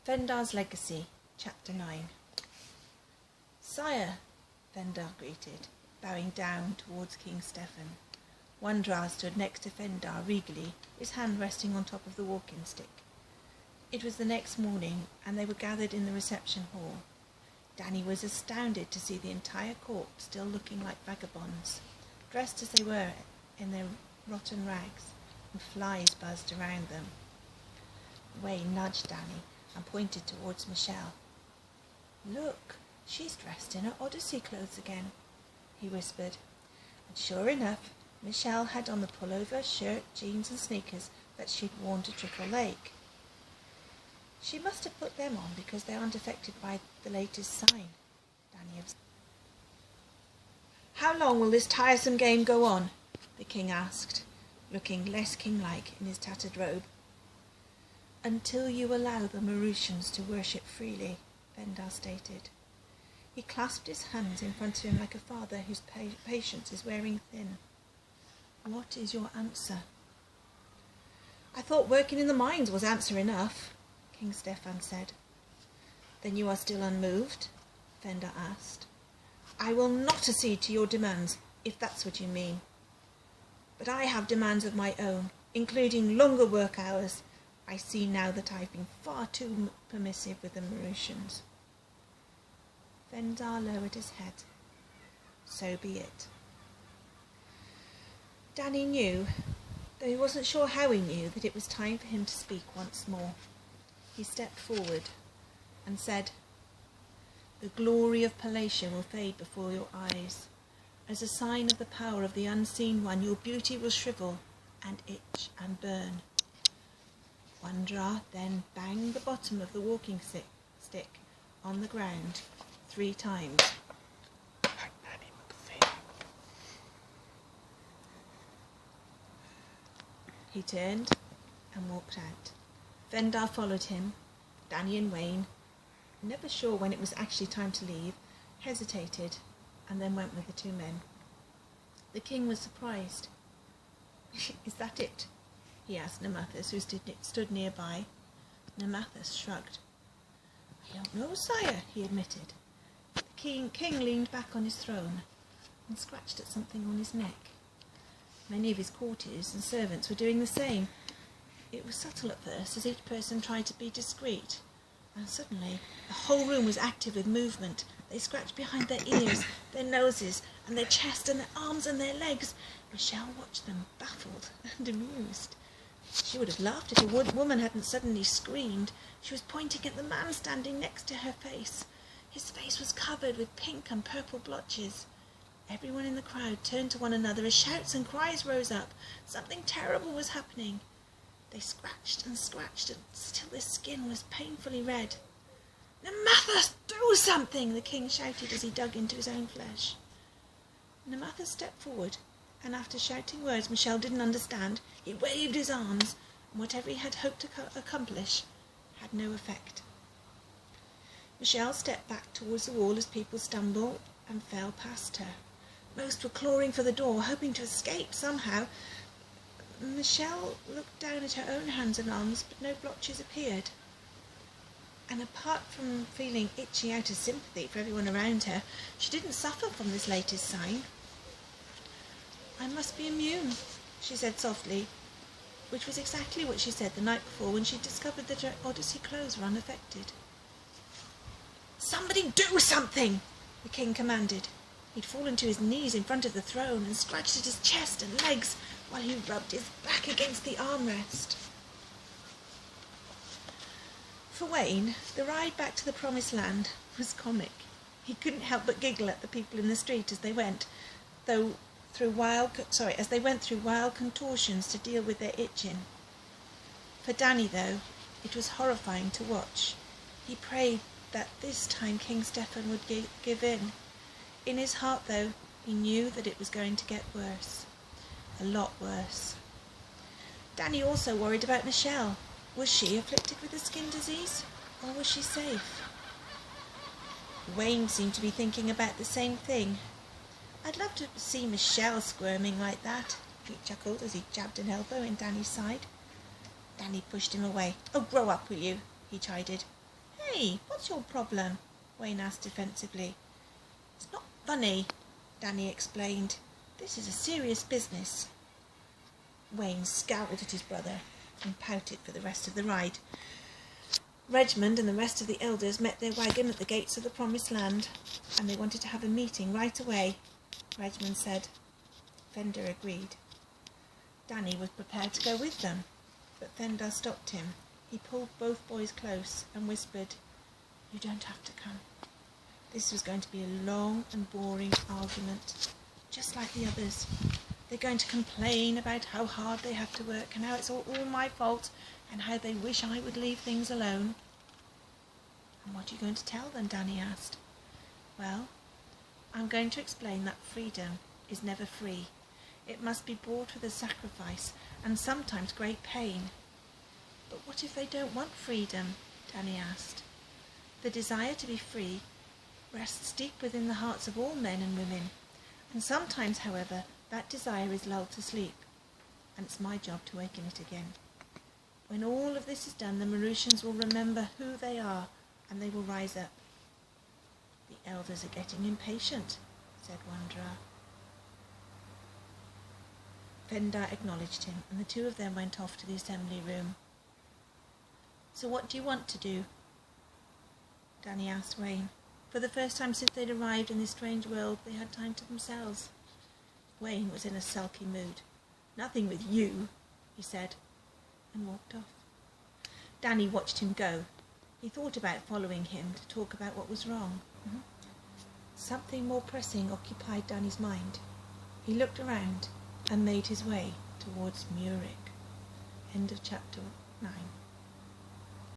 Fendar's Legacy, Chapter 9. Sire, Fendar greeted, bowing down towards King Stephen. Wandrar stood next to Fendar regally, his hand resting on top of the walking stick. It was the next morning, and they were gathered in the reception hall. Danny was astounded to see the entire court still looking like vagabonds, dressed as they were in their rotten rags, and flies buzzed around them. Wayne nudged Danny and pointed towards Michelle. "Look, she's dressed in her Odyssey clothes again," he whispered. And sure enough, Michelle had on the pullover, shirt, jeans and sneakers that she'd worn to Trickle Lake. She must have put them on because they aren't affected by the latest sign, Danny observed. "How long will this tiresome game go on?" the king asked, looking less king-like in his tattered robe. "Until you allow the Mauritians to worship freely," Fendar stated. He clasped his hands in front of him like a father whose patience is wearing thin. "What is your answer?" "I thought working in the mines was answer enough," King Stephen said. "Then you are still unmoved?" Fendar asked. "I will not accede to your demands, if that's what you mean. But I have demands of my own, including longer work hours. I see now that I've been far too permissive with the Mauritians." Fendar lowered his head. "So be it." Danny knew, though he wasn't sure how he knew, that it was time for him to speak once more. He stepped forward and said, "The glory of Palatia will fade before your eyes. As a sign of the power of the unseen one, your beauty will shrivel and itch and burn." Wandrar then banged the bottom of the walking stick on the ground 3 times. He turned and walked out. Fendar followed him. Danny and Wayne, never sure when it was actually time to leave, hesitated and then went with the 2 men. The king was surprised. "Is that it?" he asked Namathas, who stood nearby. Namathas shrugged. "I don't know, sire," he admitted. The king leaned back on his throne and scratched at something on his neck. Many of his courtiers and servants were doing the same. It was subtle at first, as each person tried to be discreet, and suddenly the whole room was active with movement. They scratched behind their ears, their noses, and their chest, and their arms and their legs. Michelle watched them, baffled and amused. She would have laughed if a woman hadn't suddenly screamed. She was pointing at the man standing next to her face. His face was covered with pink and purple blotches. Everyone in the crowd turned to one another as shouts and cries rose up. Something terrible was happening. They scratched until their skin was painfully red. "Namathas, do something!" the king shouted as he dug into his own flesh. Namathas stepped forward, and after shouting words Michelle didn't understand, he waved his arms, and whatever he had hoped to accomplish had no effect. Michelle stepped back towards the wall as people stumbled and fell past her. Most were clawing for the door, hoping to escape somehow. Michelle looked down at her own hands and arms, but no blotches appeared. And apart from feeling itchy out of sympathy for everyone around her, she didn't suffer from this latest sign. "I must be immune," she said softly, which was exactly what she said the night before when she discovered that her Odyssey clothes were unaffected. "Somebody do something!" the king commanded. He'd fallen to his knees in front of the throne and scratched at his chest and legs while he rubbed his back against the armrest. For Wayne, the ride back to the Promised Land was comic. He couldn't help but giggle at the people in the street as they went through wild contortions to deal with their itching. For Danny, though, it was horrifying to watch. He prayed that this time King Stephen would give in. In his heart, though, he knew that it was going to get worse. A lot worse. Danny also worried about Michelle. Was she afflicted with a skin disease, or was she safe? Wayne seemed to be thinking about the same thing. "I'd love to see Michelle squirming like that," he chuckled as he jabbed an elbow in Danny's side. Danny pushed him away. "Oh, grow up, will you?" he chided. Hey, what's your problem? Wayne asked defensively. It's not funny, Danny explained. This is a serious business. Wayne scowled at his brother and pouted for the rest of the ride. Redmond and the rest of the elders met their wagon at the gates of the Promised Land, and they wanted to have a meeting right away, Redmond said. Fender agreed. Danny was prepared to go with them, but Fender stopped him. He pulled both boys close and whispered, "You don't have to come. This was going to be a long and boring argument, just like the others. They're going to complain about how hard they have to work and how it's all my fault and how they wish I would leave things alone." "And what are you going to tell them?" Danny asked. "Well, I'm going to explain that freedom is never free. It must be bought with a sacrifice and sometimes great pain." "But what if they don't want freedom?" Danny asked. "The desire to be free rests deep within the hearts of all men and women, and sometimes, however, that desire is lulled to sleep, and it's my job to waken it again. When all of this is done, the Mauritians will remember who they are, and they will rise up." "The elders are getting impatient," said Wanderer. Fendar acknowledged him, and the two of them went off to the assembly room. "So what do you want to do?" Danny asked Wayne. For the first time since they'd arrived in this strange world, they had time to themselves. Wayne was in a sulky mood. "Nothing with you," he said, and walked off. Danny watched him go. He thought about following him to talk about what was wrong. Something more pressing occupied Danny's mind. He looked around and made his way towards Murick. End of chapter 9.